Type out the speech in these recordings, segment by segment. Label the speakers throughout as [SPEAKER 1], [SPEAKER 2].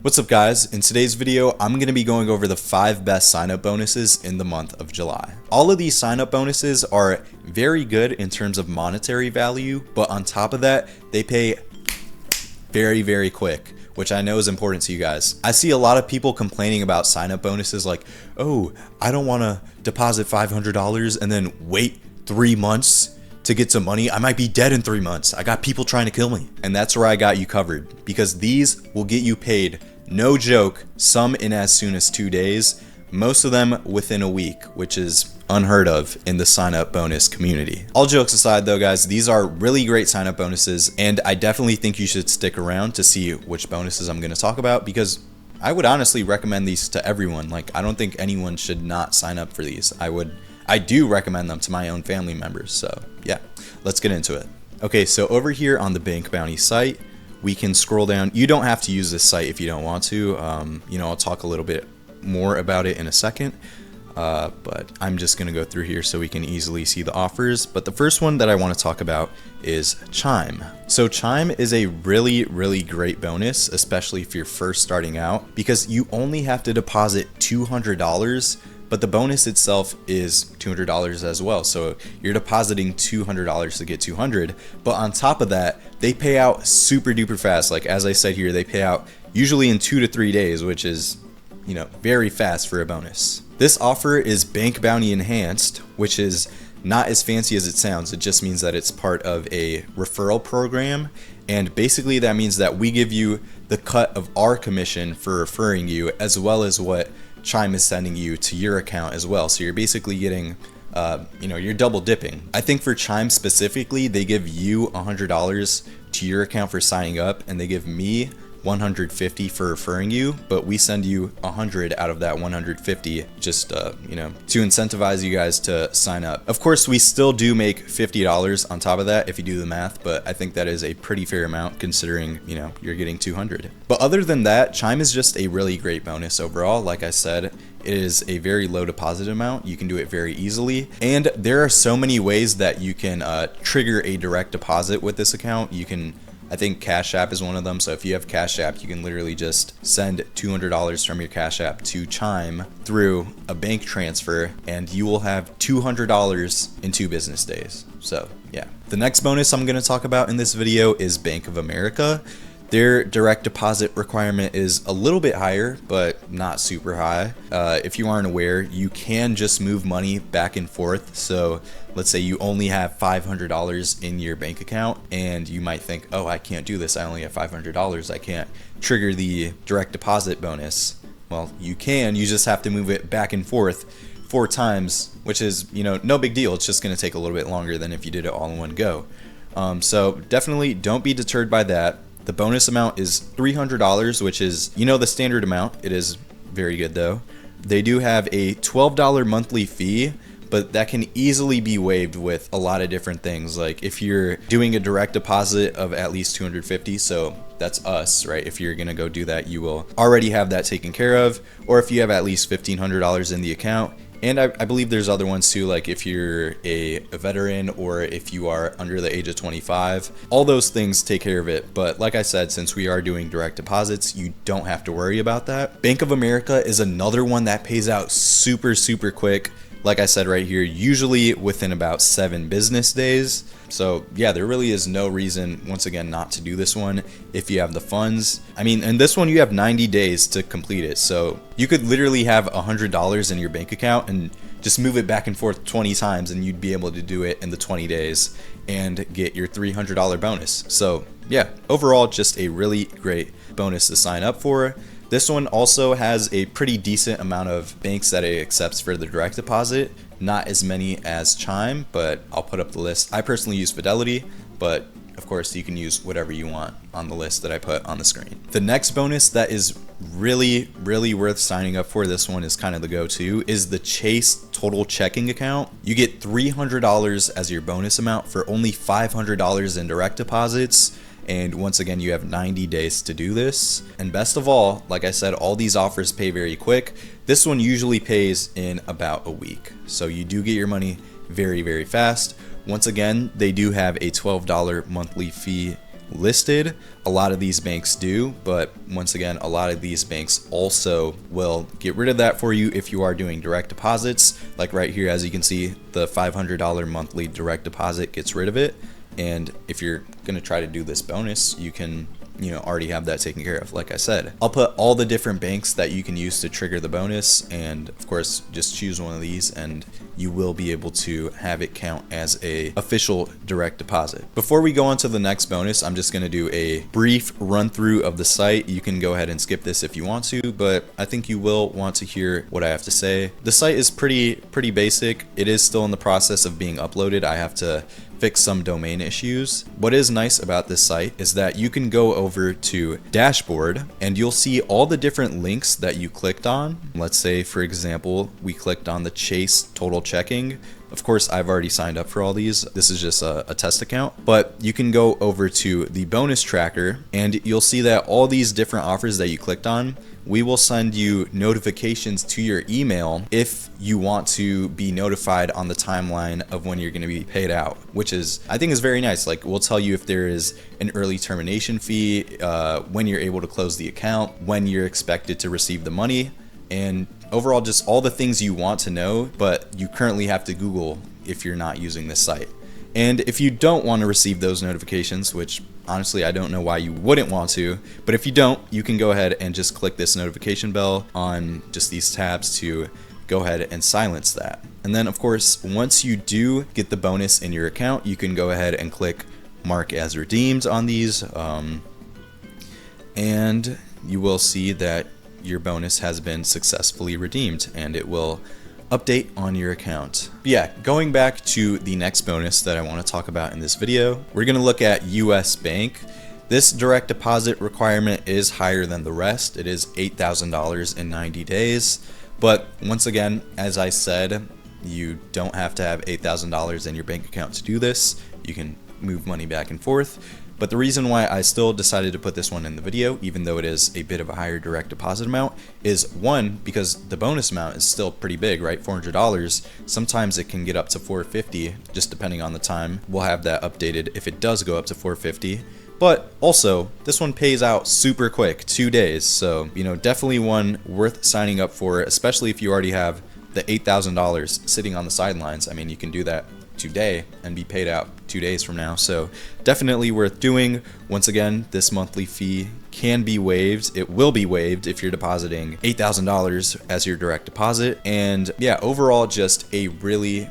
[SPEAKER 1] What's up guys? In today's video, I'm going to be going over the 5 best sign-up bonuses in the month of July. All of these sign-up bonuses are very good in terms of monetary value, but on top of that, they pay very quick, which I know is important to you guys. I see a lot of people complaining about sign-up bonuses like, oh, I don't want to deposit $500 and then wait 3 months to get some money. I might be dead in 3 months. I got people trying to kill me. And that's where I got you covered, because these will get you paid, no joke, some in as soon as 2 days, most of them within a week, which is unheard of in the sign up bonus community. All jokes aside though guys, these are really great sign up bonuses, and I definitely think you should stick around to see which bonuses I'm going to talk about, because I would honestly recommend these to everyone. Like, I don't think anyone should not sign up for these. I do recommend them to my own family members. So yeah, let's get into it. Okay, so over here on the Bank Bounty site, we can scroll down. You don't have to use this site if you don't want to. I'll talk a little bit more about it in a second. But I'm just gonna go through here so we can easily see the offers. But the first one that I want to talk about is Chime. So Chime is a really great bonus, especially if you're first starting out, because you only have to deposit $200, but the bonus itself is $200 as well. So you're depositing $200 to get 200, but on top of that, they pay out super duper fast. Like, as I said here, they pay out usually in 2 to 3 days, which is, very fast for a bonus. This offer is Bank Bounty Enhanced, which is not as fancy as it sounds. It just means that it's part of a referral program. And basically that means that we give you the cut of our commission for referring you, as well as what Chime is sending you to your account as well. So you're basically getting, you're double dipping. I think for Chime specifically, they give you $100 to your account for signing up, and they give me $150 for referring you, but we send you $100 out of that $150 just to incentivize you guys to sign up. Of course, we still do make $50 on top of that if you do the math, but I think that is a pretty fair amount considering you're getting 200. But other than that, Chime is just a really great bonus overall. Like I said, it is a very low deposit amount. You can do it very easily, and there are so many ways that you can trigger a direct deposit with this account. I think Cash App is one of them. So if you have Cash App, you can literally just send $200 from your Cash App to Chime through a bank transfer, and you will have $200 in 2 business days. So yeah. The next bonus I'm going to talk about in this video is Bank of America. Their direct deposit requirement is a little bit higher, but not super high. If you aren't aware, you can just move money back and forth. So let's say you only have $500 in your bank account, and you might think, oh, I can't do this. I only have $500. I can't trigger the direct deposit bonus. Well, you can. You just have to move it back and forth 4 times, which is, no big deal. It's just going to take a little bit longer than if you did it all in one go. So definitely don't be deterred by that. The bonus amount is $300, which is, the standard amount. It is very good though. They do have a $12 monthly fee, but that can easily be waived with a lot of different things. Like if you're doing a direct deposit of at least $250, so that's us, right? If you're gonna go do that, you will already have that taken care of. Or if you have at least $1,500 in the account. And I believe there's other ones too, like if you're a veteran or if you are under the age of 25, all those things take care of it. But like I said, since we are doing direct deposits, you don't have to worry about that. Bank of America is another one that pays out super quick. Like I said right here, usually within about 7 business days. So yeah, there really is no reason, once again, not to do this one if you have the funds. I mean, and this one you have 90 days to complete it. So you could literally have $100 in your bank account and just move it back and forth 20 times, and you'd be able to do it in the 20 days and get your $300 bonus. So yeah, overall, just a really great bonus to sign up for. This one also has a pretty decent amount of banks that it accepts for the direct deposit. Not as many as Chime, but I'll put up the list. I personally use Fidelity, but of course you can use whatever you want on the list that I put on the screen. The next bonus that is really worth signing up for, this one is kind of the go-to, is the Chase Total Checking Account. You get $300 as your bonus amount for only $500 in direct deposits. And once again, you have 90 days to do this. And best of all, like I said, all these offers pay very quick. This one usually pays in about a week. So you do get your money very fast. Once again, they do have a $12 monthly fee listed. A lot of these banks do, but once again, a lot of these banks also will get rid of that for you if you are doing direct deposits. Like right here, as you can see, the $500 monthly direct deposit gets rid of it. And if you're going to try to do this bonus, you can already have that taken care of. Like I said, I'll put all the different banks that you can use to trigger the bonus, and of course just choose one of these and you will be able to have it count as a official direct deposit. Before we go on to the next bonus, I'm just going to do a brief run through of the site. You can go ahead and skip this if you want to, but I think you will want to hear what I have to say. The site is pretty basic. It is still in the process of being uploaded. I have to fix some domain issues. What is nice about this site is that you can go over to dashboard and you'll see all the different links that you clicked on. Let's say, for example, we clicked on the Chase total checking. Of course, I've already signed up for all these. This is just a test account, but you can go over to the bonus tracker and you'll see that all these different offers that you clicked on, we will send you notifications to your email if you want to be notified on the timeline of when you're going to be paid out, which is, I think, is very nice. Like, we'll tell you if there is an early termination fee, when you're able to close the account, when you're expected to receive the money, and overall just all the things you want to know, but you currently have to Google if you're not using this site. And if you don't want to receive those notifications, which honestly I don't know why you wouldn't want to, but if you don't, you can go ahead and just click this notification bell on just these tabs to go ahead and silence that. And then of course, once you do get the bonus in your account, you can go ahead and click mark as redeemed on these, and you will see that your bonus has been successfully redeemed and it will update on your account. But yeah, going back to the next bonus that I want to talk about in this video, we're going to look at US Bank. This direct deposit requirement is higher than the rest. It is $8,000 in 90 days. But once again, as I said, you don't have to have $8,000 in your bank account to do this. You can move money back and forth. But the reason why I still decided to put this one in the video, even though it is a bit of a higher direct deposit amount, is one, because the bonus amount is still pretty big, right? $400. Sometimes it can get up to $450, just depending on the time. We'll have that updated if it does go up to $450. But also, this one pays out super quick, 2 days. So, definitely one worth signing up for, especially if you already have the $8,000 sitting on the sidelines. I mean, you can do that today and be paid out 2 days from now, so definitely worth doing. Once again, this monthly fee can be waived. It will be waived if you're depositing $8,000 as your direct deposit, and yeah, overall just a really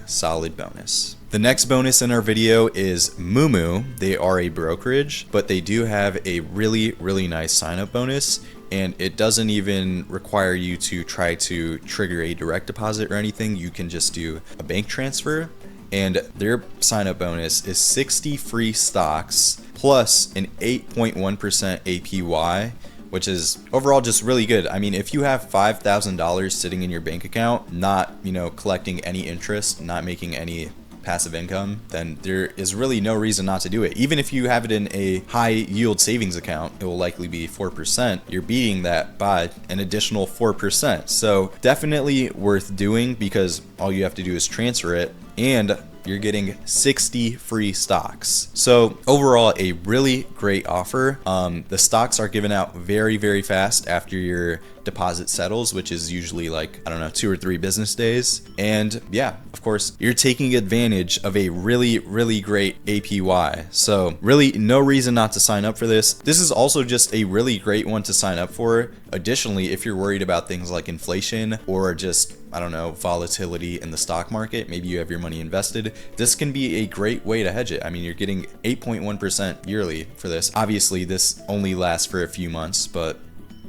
[SPEAKER 1] solid bonus. The next bonus in our video is Moomoo. They are a brokerage, but they do have a really nice sign up bonus, and it doesn't even require you to try to trigger a direct deposit or anything. You can just do a bank transfer, and their sign up bonus is 60 free stocks plus an 8.1% APY, which is overall just really good. I mean, if you have $5,000 sitting in your bank account, not, collecting any interest, not making any passive income, then there is really no reason not to do it. Even if you have it in a high yield savings account, it will likely be 4%. You're beating that by an additional 4%. So definitely worth doing, because all you have to do is transfer it and you're getting 60 free stocks. So overall, a really great offer. The stocks are given out very fast after your deposit settles, which is usually like, 2 or 3 business days. And yeah, of course, you're taking advantage of a really great APY. So really no reason not to sign up for this. This is also just a really great one to sign up for. Additionally, if you're worried about things like inflation or just, volatility in the stock market, maybe you have your money invested, this can be a great way to hedge it. I mean, you're getting 8.1% yearly for this. Obviously, this only lasts for a few months, but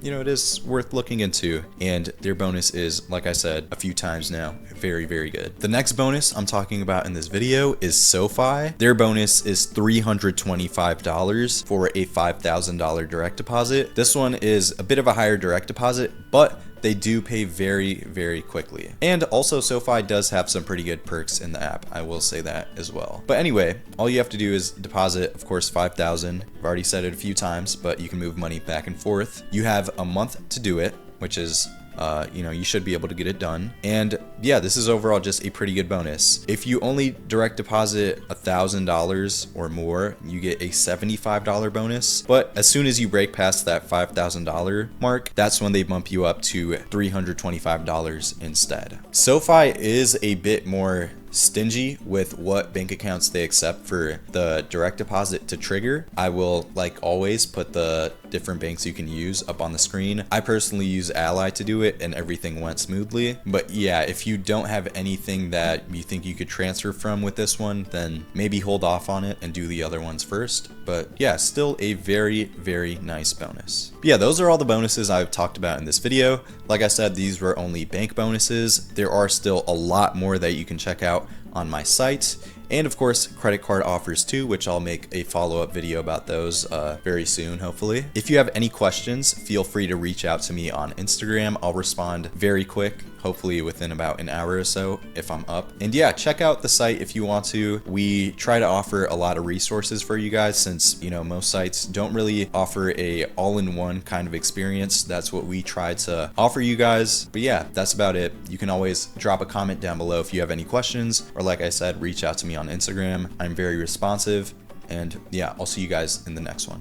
[SPEAKER 1] it is worth looking into, and their bonus is, like I said a few times now, very good. The next bonus I'm talking about in this video is SoFi. Their bonus is $325 for a $5,000 direct deposit. This one is a bit of a higher direct deposit, but they do pay very quickly. And also, SoFi does have some pretty good perks in the app. I will say that as well. But anyway, all you have to do is deposit, of course, $5,000. I've already said it a few times, but you can move money back and forth. You have a month to do it, which is you should be able to get it done. And yeah, this is overall just a pretty good bonus. If you only direct deposit $1,000 or more, you get a $75 bonus. But as soon as you break past that $5,000 mark, that's when they bump you up to $325 instead. SoFi is a bit more stingy with what bank accounts they accept for the direct deposit to trigger. I will, like always, put the different banks you can use up on the screen. I personally use Ally to do it and everything went smoothly. But yeah, if you don't have anything that you think you could transfer from with this one, then maybe hold off on it and do the other ones first. But yeah, still a very, very nice bonus. But yeah, those are all the bonuses I've talked about in this video. Like I said, these were only bank bonuses. There are still a lot more that you can check out on my site, and of course credit card offers too, which I'll make a follow-up video about those very soon, hopefully. If you have any questions, feel free to reach out to me on Instagram. I'll respond very quick, hopefully within about an hour or so if I'm up. And yeah, check out the site if you want to. We try to offer a lot of resources for you guys, since most sites don't really offer a all-in-one kind of experience. That's what we try to offer you guys. But yeah, that's about it. You can always drop a comment down below if you have any questions, or like I said, reach out to me on Instagram. I'm very responsive, and yeah, I'll see you guys in the next one.